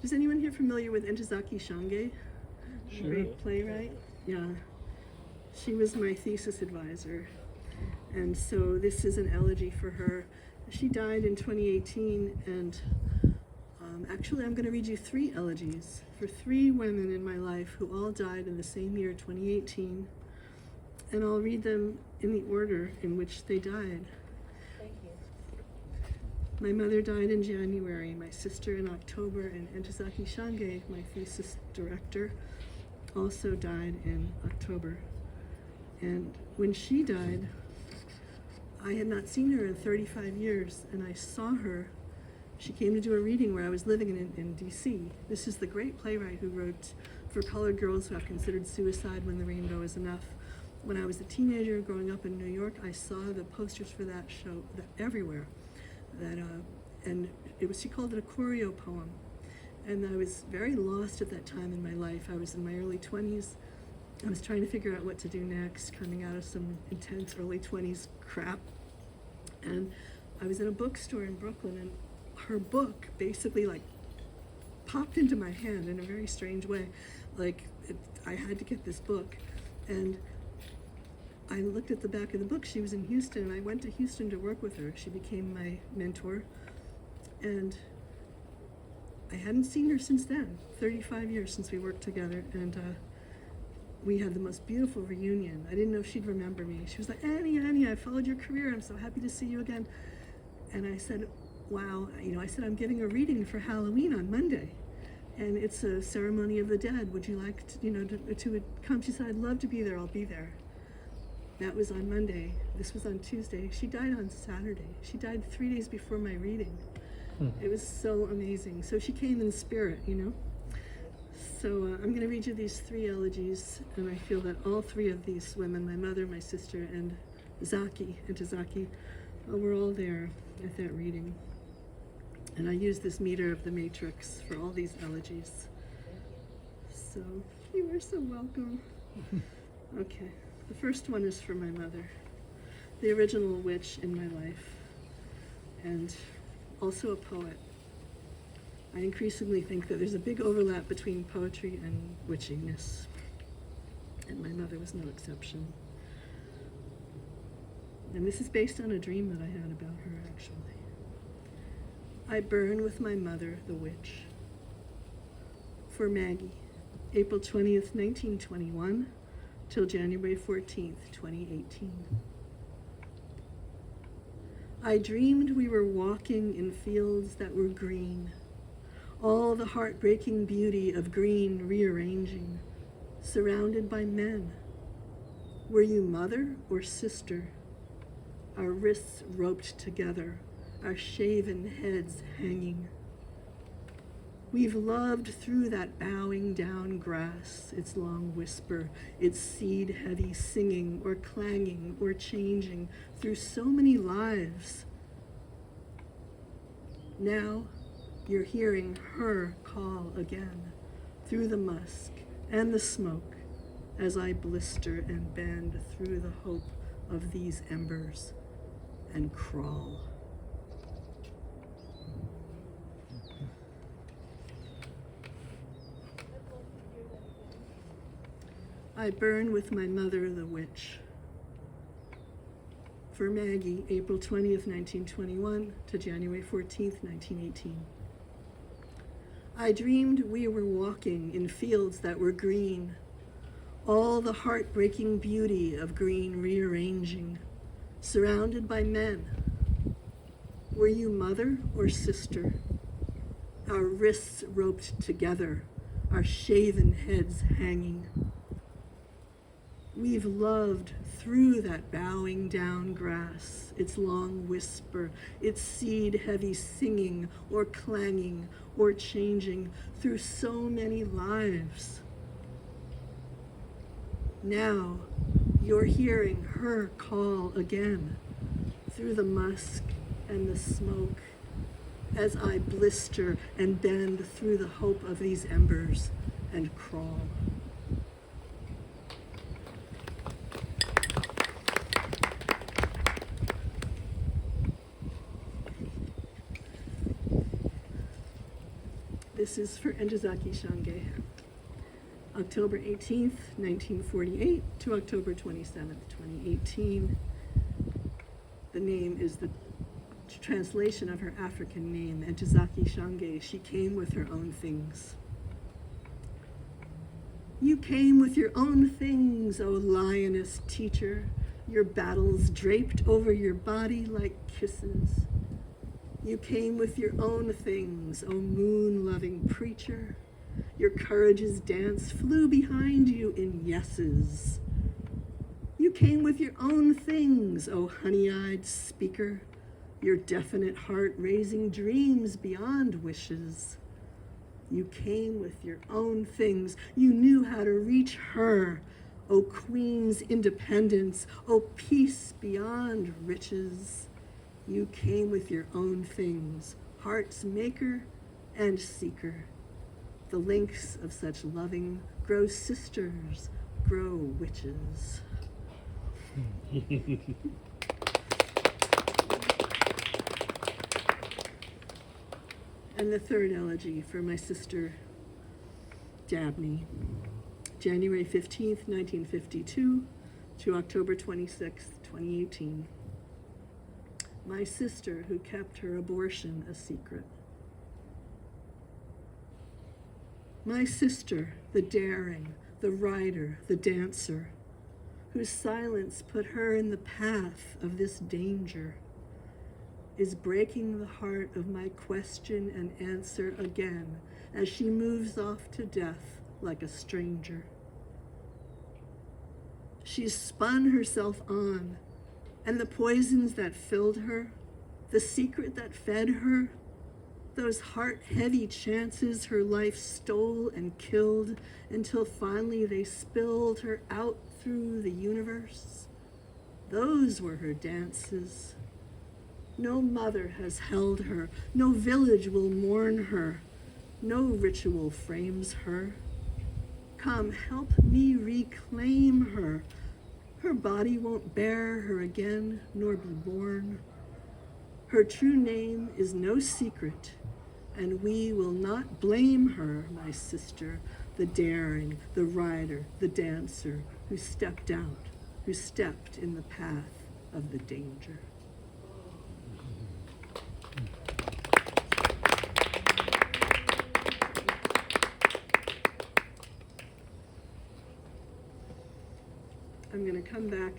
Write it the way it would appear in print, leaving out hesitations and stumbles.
Is anyone here familiar with Ntozake Shange? Sure. Great playwright? Yeah. She was my thesis advisor. And so this is an elegy for her. She died in 2018, and actually I'm going to read you 3 elegies for 3 women in my life who all died in the same year, 2018. And I'll read them in the order in which they died. Thank you. My mother died in January, my sister in October, and Ntozake Shange, my thesis director, also died in October. And when she died, I had not seen her in 35 years, and I saw her. She came to do a reading where I was living in D.C. This is the great playwright who wrote For Colored Girls Who Have Considered Suicide When the Rainbow Is Enough. When I was a teenager growing up in New York, I saw the posters for that show everywhere. And she called it a choreo poem. And I was very lost at that time in my life. I was in my early 20s. I was trying to figure out what to do next, coming out of some intense early 20s crap. And I was in a bookstore in Brooklyn, and her book basically popped into my hand in a very strange way. I had to get this book. And I looked at the back of the book. She was in Houston, and I went to Houston to work with her. She became my mentor. And I hadn't seen her since then, 35 years since we worked together. And we had the most beautiful reunion. I didn't know if she'd remember me. She was like, Annie, I followed your career. I'm so happy to see you again. And I said, wow, I'm giving a reading for Halloween on Monday. And it's a ceremony of the dead. Would you like to come? She said, I'd love to be there. I'll be there. That was on Monday. This was on Tuesday. She died on Saturday. She died 3 days before my reading. It was so amazing. So she came in spirit, So I'm going to read you these 3 elegies, and I feel that all 3 of these women, my mother, my sister, and Ntozake, were all there at that reading. And I use this meter of the matrix for all these elegies. So you are so welcome. Okay, the first one is for my mother, the original witch in my life, and also a poet. I increasingly think that there's a big overlap between poetry and witchiness, and my mother was no exception. And this is based on a dream that I had about her, actually. I burn with my mother, the witch. For Maggie, April 20th, 1921, till January 14th, 2018. I dreamed we were walking in fields that were green, all the heartbreaking beauty of green rearranging, surrounded by men. Were you mother or sister? Our wrists roped together, our shaven heads hanging. We've loved through that bowing down grass, its long whisper, its seed-heavy singing or clanging or changing through so many lives. Now you're hearing her call again through the musk and the smoke as I blister and bend through the hope of these embers and crawl. I burn with my mother, the witch. For Maggie, April 20th, 1921 to January 14th, 1918. I dreamed we were walking in fields that were green, all the heartbreaking beauty of green rearranging, surrounded by men. Were you mother or sister? Our wrists roped together, our shaven heads hanging. We've loved through that bowing down grass, its long whisper, its seed-heavy singing or clanging or changing through so many lives. Now you're hearing her call again through the musk and the smoke as I blister and bend through the hope of these embers and crawl. This is for Entezaki Shange. October 18th, 1948 to October 27th, 2018. The name is the translation of her African name, Entezaki Shange. She came with her own things. You came with your own things, O lioness teacher, your battles draped over your body like kisses. You came with your own things, O moon-loving preacher. Your courage's dance flew behind you in yeses. You came with your own things, O honey-eyed speaker, your definite heart raising dreams beyond wishes. You came with your own things. You knew how to reach her, O queen's independence, O peace beyond riches. You came with your own things, heart's maker and seeker. The links of such loving grow sisters, grow witches. And the third elegy for my sister, Dabney, January 15th, 1952 to October 26th, 2018. My sister who kept her abortion a secret. My sister, the daring, the rider, the dancer, whose silence put her in the path of this danger, is breaking the heart of my question and answer again as she moves off to death like a stranger. She's spun herself on, and the poisons that filled her, the secret that fed her, those heart-heavy chances her life stole and killed until finally they spilled her out through the universe. Those were her dances. No mother has held her, no village will mourn her, no ritual frames her. Come, help me reclaim her. Her body won't bear her again, nor be born. Her true name is no secret, and we will not blame her, my sister, the daring, the rider, the dancer, who stepped out, who stepped in the path of the danger. I'm going to come back